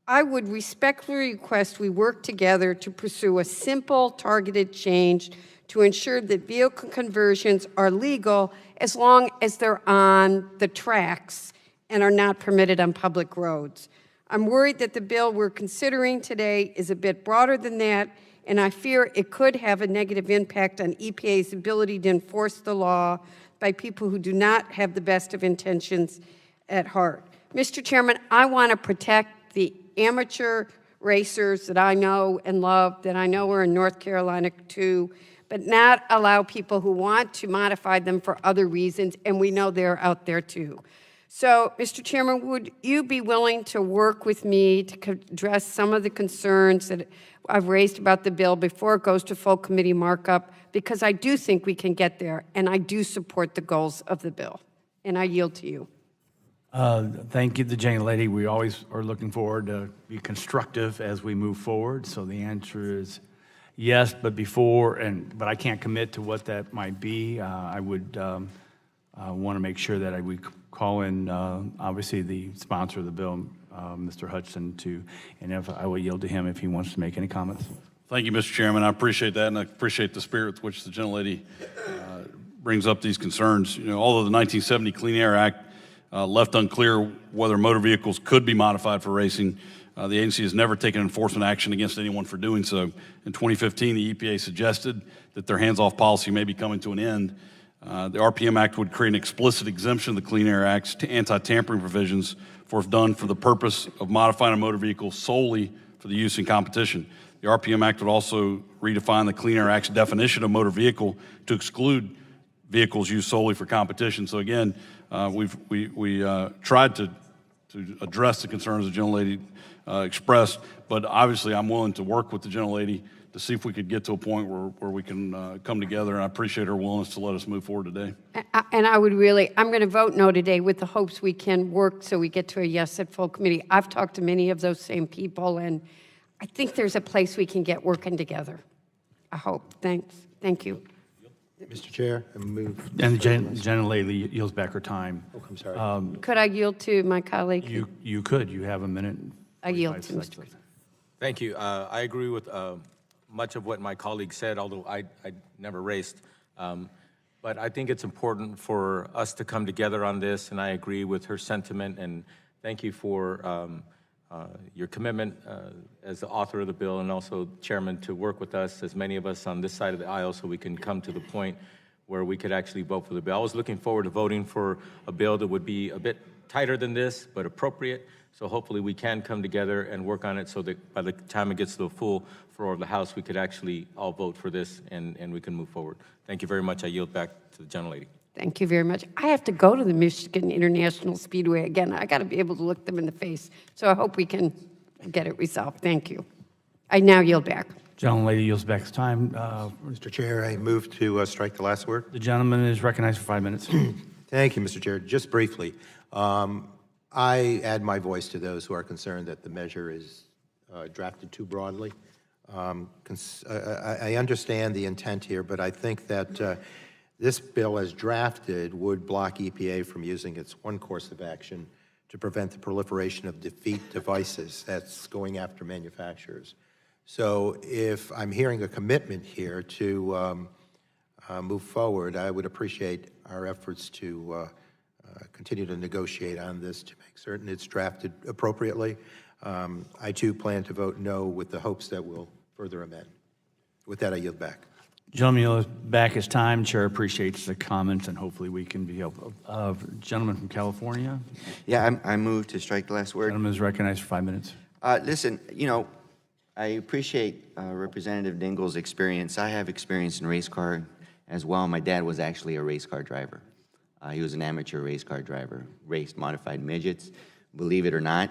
I would respectfully request we work together to pursue a simple, targeted change to ensure that vehicle conversions are legal as long as they're on the tracks and are not permitted on public roads. I'm worried that the bill we're considering today is a bit broader than that, and I fear it could have a negative impact on EPA's ability to enforce the law by people who do not have the best of intentions at heart. Mr. Chairman, I want to protect the amateur racers that I know and love, that I know are in North Carolina too, but not allow people who want to modify them for other reasons, and we know they're out there too. So, Mr. Chairman, would you be willing to work with me to address some of the concerns that I've raised about the bill before it goes to full committee markup? Because I do think we can get there, and I do support the goals of the bill. And I yield to you. Thank you, the gentlelady. We always are looking forward to be constructive as we move forward. So the answer is yes, but but I can't commit to what that might be. I would want to make sure that we call in, obviously, the sponsor of the bill, Mr. Hudson, and if I will yield to him if he wants to make any comments. Thank you, Mr. Chairman. I appreciate that, and I appreciate the spirit with which the gentlelady brings up these concerns. You know, although the 1970 Clean Air Act left unclear whether motor vehicles could be modified for racing, the agency has never taken enforcement action against anyone for doing so. In 2015, the EPA suggested that their hands-off policy may be coming to an end. The RPM Act would create an explicit exemption of the Clean Air Act's anti-tampering provisions for if done for the purpose of modifying a motor vehicle solely for the use in competition. The RPM Act would also redefine the Clean Air Act's definition of motor vehicle to exclude vehicles used solely for competition. So again, we tried to address the concerns the gentlelady expressed, but obviously I'm willing to work with the gentlelady to see if we could get to a point where we can come together, and I appreciate her willingness to let us move forward today. And I'm going to vote no today with the hopes we can work so we get to a yes at full committee. I've talked to many of those same people, and I think there's a place we can get working together. I hope. Thanks. Thank you. Mr. Chair, I move. And the gentlelady yields back her time. Oh, I'm sorry. Could I yield to my colleague? You could. You have a minute. I yield to Mr. Thank you. I agree with much of what my colleague said, although I never raced. But I think it's important for us to come together on this, and I agree with her sentiment, and thank you for your commitment as the author of the bill and also chairman to work with us, as many of us on this side of the aisle, so we can come to the point where we could actually vote for the bill. I was looking forward to voting for a bill that would be a bit tighter than this, but appropriate. So hopefully we can come together and work on it so that by the time it gets to the full floor of the House, we could actually all vote for this and we can move forward. Thank you very much. I yield back to the gentlelady. Thank you very much. I have to go to the Michigan International Speedway again. I got to be able to look them in the face. So I hope we can get it resolved. Thank you. I now yield back. Gentlelady yields back his time. Mr. Chair, I move to strike the last word. The gentleman is recognized for 5 minutes. Thank you, Mr. Chair. Just briefly, I add my voice to those who are concerned that the measure is drafted too broadly. I understand the intent here, but I think that this bill as drafted would block EPA from using its one course of action to prevent the proliferation of defeat devices that's going after manufacturers. So if I'm hearing a commitment here to move forward, I would appreciate our efforts to continue to negotiate on this to make certain it's drafted appropriately. I too plan to vote no with the hopes that we'll further amend. With that, I yield back. Gentleman yields back his time. Chair appreciates the comments, and hopefully we can be helpful. Gentleman from California. Yeah, I move to strike the last word. Gentleman is recognized for 5 minutes. Listen, you know, I appreciate Representative Dingell's experience. I have experience in race car as well. My dad was actually a race car driver. He was an amateur race car driver, raced modified midgets. Believe it or not,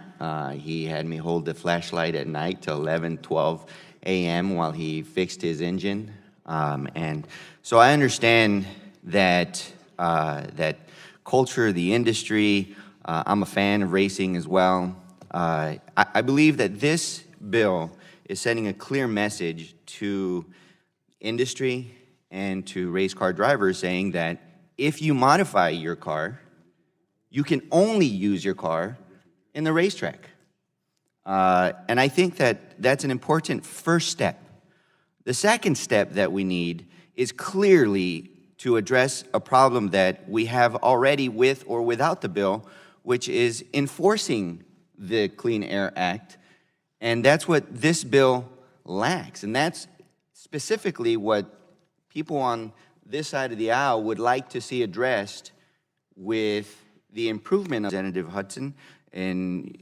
he had me hold the flashlight at night till 11, 12 a.m. while he fixed his engine. And so I understand that, that culture, the industry, I'm a fan of racing as well. I believe that this bill is sending a clear message to industry and to race car drivers saying that if you modify your car, you can only use your car in the racetrack. And I think that that's an important first step. The second step that we need is clearly to address a problem that we have already with or without the bill, which is enforcing the Clean Air Act. And that's what this bill lacks. And that's specifically what people on this side of the aisle would like to see addressed with the improvement of Representative Hudson and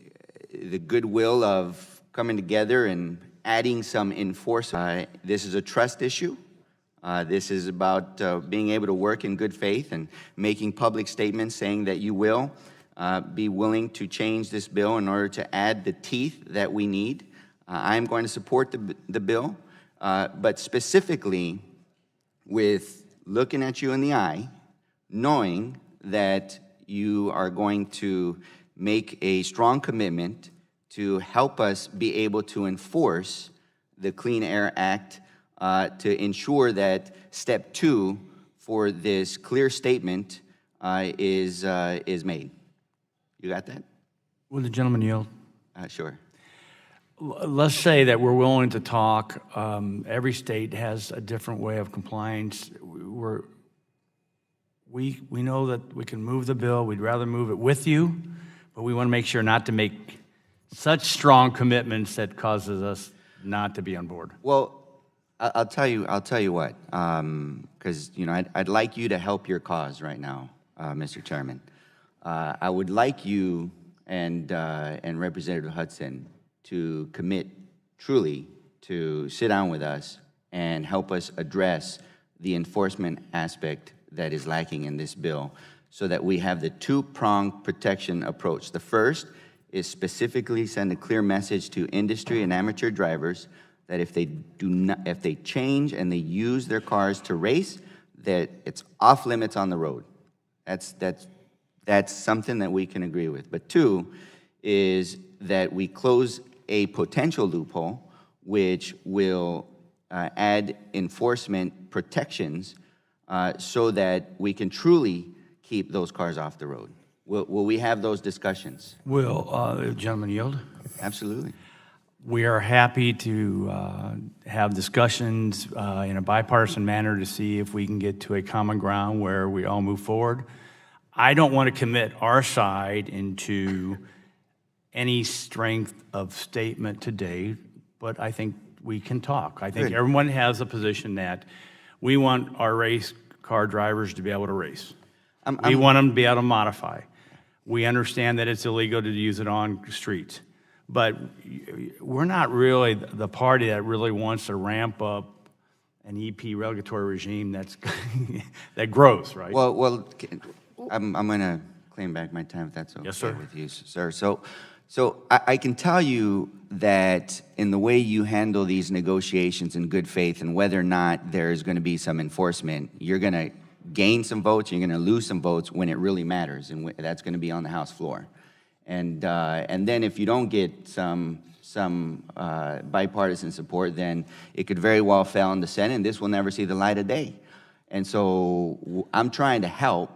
the goodwill of coming together and adding some enforcement. This is a trust issue. This is about being able to work in good faith and making public statements saying that you will be willing to change this bill in order to add the teeth that we need. I am going to support the bill, but specifically with looking at you in the eye, knowing that you are going to make a strong commitment to help us be able to enforce the Clean Air Act to ensure that step 2 for this clear statement is made. You got that? Will the gentleman yield? Sure. Let's say that we're willing to talk. Every state has a different way of compliance. We know that we can move the bill. We'd rather move it with you, but we want to make sure not to make such strong commitments that causes us not to be on board. Well, I'll tell you what, because I'd like you to help your cause right now, Mr. Chairman. I would like you and Representative Hudson to commit truly to sit down with us and help us address the enforcement aspect that is lacking in this bill so that we have the two-pronged protection approach. The first is specifically send a clear message to industry and amateur drivers that if they change and they use their cars to race, that it's off limits on the road. That's something that we can agree with. But 2 is that we close a potential loophole which will add enforcement protections so that we can truly keep those cars off the road. Will we have those discussions? Will the gentleman yield? Absolutely. We are happy to have discussions in a bipartisan manner to see if we can get to a common ground where we all move forward. I don't want to commit our side into any strength of statement today, but I think we can talk. I think everyone has a position that we want our race car drivers to be able to race. We want them to be able to modify. We understand that it's illegal to use it on streets. But we're not really the party that really wants to ramp up an EP regulatory regime that grows, right? Well, I'm going to claim back my time if that's okay with you, sir. So I can tell you that in the way you handle these negotiations in good faith and whether or not there's going to be some enforcement, you're going to gain some votes, you're going to lose some votes when it really matters, and that's going to be on the House floor. And then if you don't get some bipartisan support, then it could very well fail in the Senate, and this will never see the light of day. And so I'm trying to help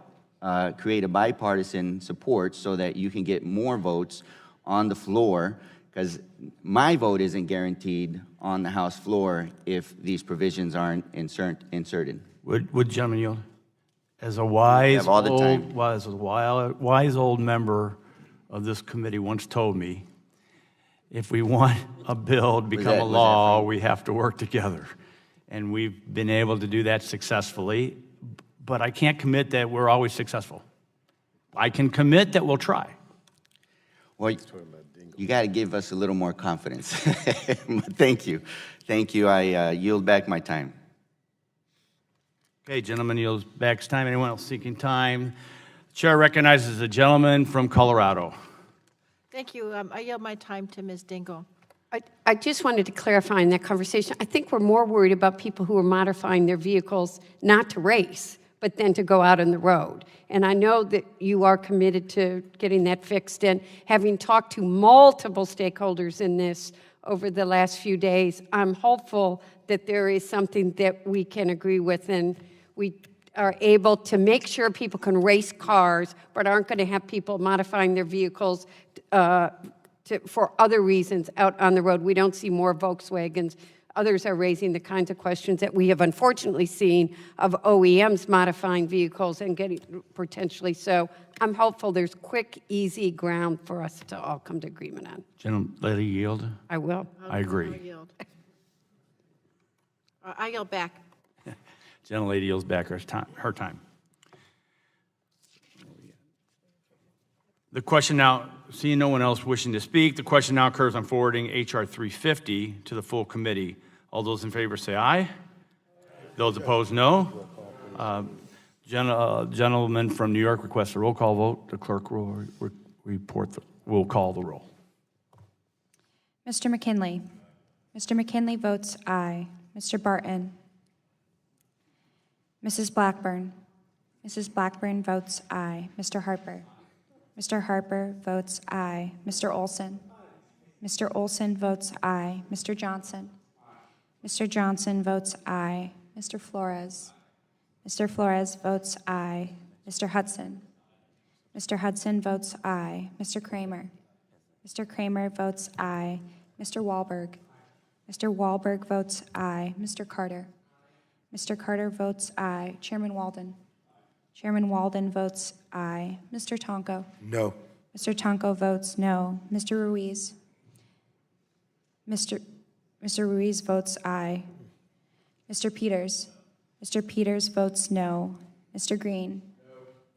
create a bipartisan support so that you can get more votes on the floor, because my vote isn't guaranteed on the House floor if these provisions aren't inserted. Would gentleman yield? As a wise old member of this committee once told me, if we want a bill to become a law, we have to work together. And we've been able to do that successfully, but I can't commit that we're always successful. I can commit that we'll try. Well, you got to give us a little more confidence. Thank you. Thank you. I yield back my time. Okay, gentleman yields back his time. Anyone else seeking time? The chair recognizes the gentleman from Colorado. Thank you. I yield my time to Ms. Dingell. I just wanted to clarify in that conversation. I think we're more worried about people who are modifying their vehicles not to race, but then to go out on the road. And I know that you are committed to getting that fixed. And having talked to multiple stakeholders in this over the last few days, I'm hopeful that there is something that we can agree with, and we are able to make sure people can race cars, but aren't going to have people modifying their vehicles for other reasons out on the road. We don't see more Volkswagens. Others are raising the kinds of questions that we have unfortunately seen of OEMs modifying vehicles and getting potentially so. I'm hopeful there's quick, easy ground for us to all come to agreement on. Gentlelady yield? I will. I agree. I yield back. Gentlelady yields back her time. The question now, seeing no one else wishing to speak, the question now occurs on forwarding H.R. 350 to the full committee. All those in favor say aye. Those opposed, no. Gentleman from New York requests a roll call vote. The clerk will will call the roll. Mr. McKinley. Mr. McKinley votes aye. Mr. Barton. Mrs. Blackburn. Mrs. Blackburn votes aye. Mr. Harper. Mr. Harper votes aye. Mr. Olson. Mr. Olson votes aye. Mr. Johnson. Mr. Johnson votes aye. Mr. Flores. Mr. Flores votes aye. Mr. Hudson. Mr. Hudson votes aye. Mr. Kramer. Mr. Kramer votes aye. Mr. Wahlberg. Mr. Wahlberg votes aye. Mr. Carter. Mr. Carter votes aye. Chairman Walden. Chairman Walden votes aye. Mr. Tonko. No. Mr. Tonko votes no. Mr. Ruiz. Mr. Ruiz votes aye. Mr. Peters. Mr. Peters votes no. Mr. Green.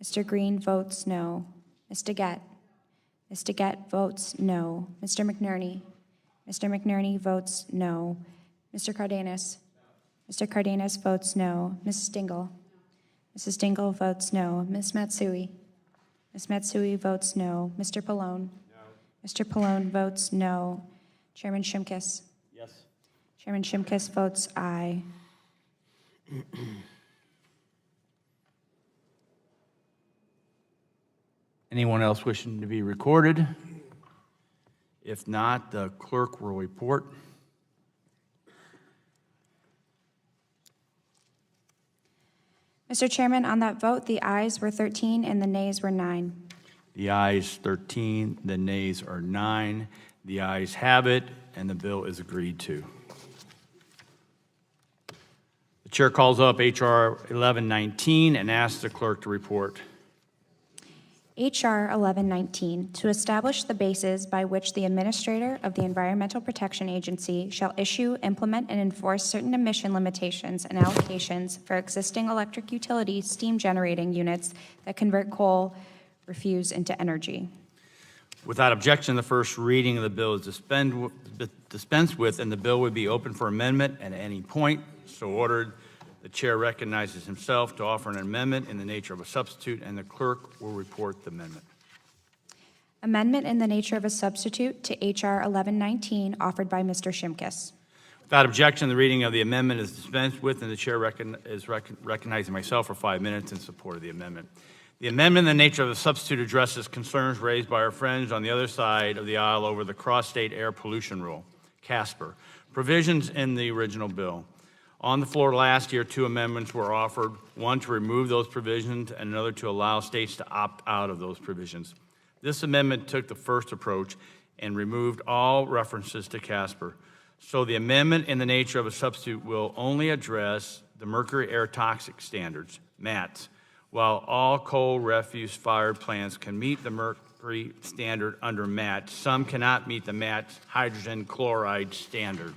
Mr. Green votes no. Ms. DeGette. Ms. DeGette votes no. Mr. McNerney. Mr. McNerney votes no. Mr. Cardenas. Mr. Cardenas votes no. Mrs. Dingle. Mrs. Dingle votes no. Ms. Matsui. Ms. Matsui votes no. Mr. Pallone. Mr. Pallone votes no. Chairman Shimkus. Yes. Chairman Shimkus votes aye. Anyone else wishing to be recorded? If not, the clerk will report. Mr. Chairman, on that vote, the ayes were 13 and the nays were 9. The ayes 13, the nays are 9. The ayes have it, and the bill is agreed to. The chair calls up H.R. 1119 and asks the clerk to report. H.R. 1119, to establish the basis by which the Administrator of the Environmental Protection Agency shall issue, implement, and enforce certain emission limitations and allocations for existing electric utility steam generating units that convert coal refuse into energy. Without objection, the first reading of the bill is dispensed with, and the bill would be open for amendment at any point. So ordered. The chair recognizes himself to offer an amendment in the nature of a substitute, and the clerk will report the amendment. Amendment in the nature of a substitute to H.R. 1119, offered by Mr. Shimkus. Without objection, the reading of the amendment is dispensed with, and the chair recognizing myself for 5 minutes in support of the amendment. The amendment in the nature of a substitute addresses concerns raised by our friends on the other side of the aisle over the cross-state air pollution rule, CASPR, provisions in the original bill. On the floor last year, 2 amendments were offered, one to remove those provisions and another to allow states to opt out of those provisions. This amendment took the first approach and removed all references to CASPR. So the amendment in the nature of a substitute will only address the mercury air toxic standards, MATS, while all coal refuse-fired plants can meet the mercury standard under MATS. Some cannot meet the MATS hydrogen chloride standard,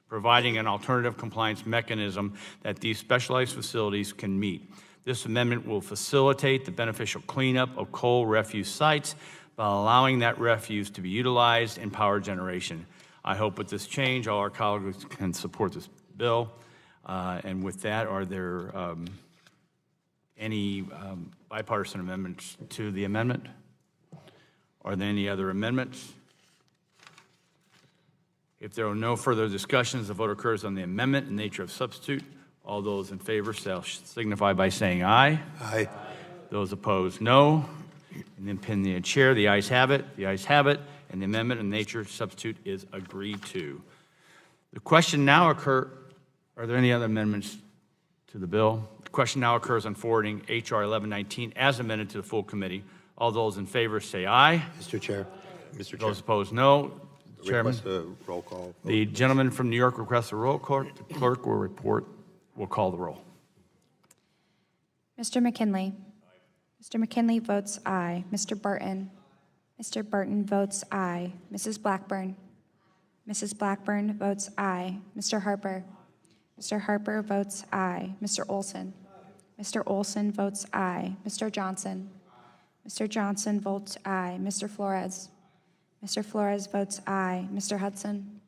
providing an alternative compliance mechanism that these specialized facilities can meet. This amendment will facilitate the beneficial cleanup of coal refuse sites by allowing that refuse to be utilized in power generation. I hope with this change, all our colleagues can support this bill. And with that, are there any bipartisan amendments to the amendment? Are there any other amendments? If there are no further discussions, the vote occurs on the amendment in nature of substitute. All those in favor shall signify by saying aye. Aye. Those opposed, no. And then pin the chair. The ayes have it. The ayes have it. And the amendment in nature of substitute is agreed to. The question now occurs, are there any other amendments to the bill? The question now occurs on forwarding H.R. 1119 as amended to the full committee. All those in favor say aye. Mr. Chair. Mr. Chair. Those opposed, no. Chairman, Request a roll call. the gentleman from New York requests a roll call. The clerk will call the roll. Mr. McKinley. Mr. McKinley votes aye. Mr. Barton. Mr. Barton votes aye. Mrs. Blackburn. Mrs. Blackburn votes aye. Mr. Harper. Mr. Harper votes aye. Mr. Olson. Mr. Olson votes aye. Mr. Johnson. Mr. Johnson votes aye. Mr. Flores? Mr. Flores votes aye. Mr. Hudson?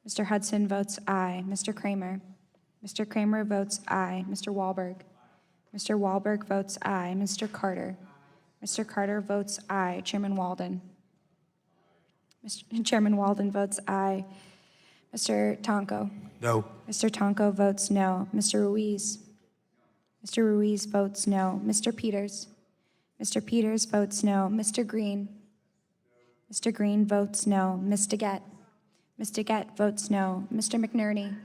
Mr. Hudson votes aye. Mr. Kramer? Mr. Kramer votes aye. Mr. Wahlberg? Mr. Wahlberg votes aye. Mr. Carter? Mr. Carter votes aye. Chairman Walden? Chairman Walden votes aye. Mr. Tonko? No. Mr. Tonko votes no. Mr. Ruiz? Mr. Ruiz votes no. Mr. Peters? Mr. Peters votes no. Mr. Green? Mr. Green votes no. Ms. DeGette? Ms. DeGette votes no. Mr. McNerney?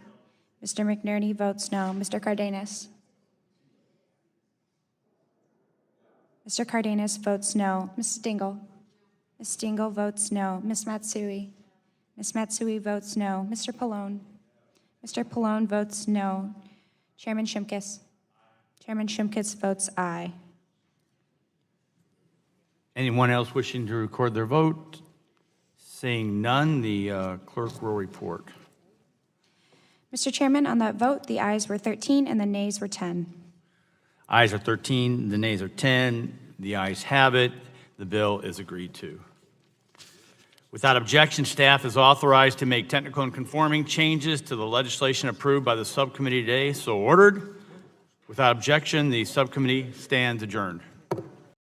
Mr. McNerney votes no. Mr. Cardenas? Mr. Cardenas votes no. Mrs. Dingle? Ms. Dingle votes no. Ms. Matsui? Ms. Matsui votes no. Mr. Pallone? Mr. Pallone votes no. Chairman Shimkus? Chairman Shimkus votes aye. Anyone else wishing to record their vote? Seeing none, the clerk will report. Mr. Chairman, on that vote, the ayes were 13 and the nays were 10. Ayes are 13, the nays are 10. The ayes have it. The bill is agreed to. Without objection, staff is authorized to make technical and conforming changes to the legislation approved by the subcommittee today. So ordered. Without objection, the subcommittee stands adjourned.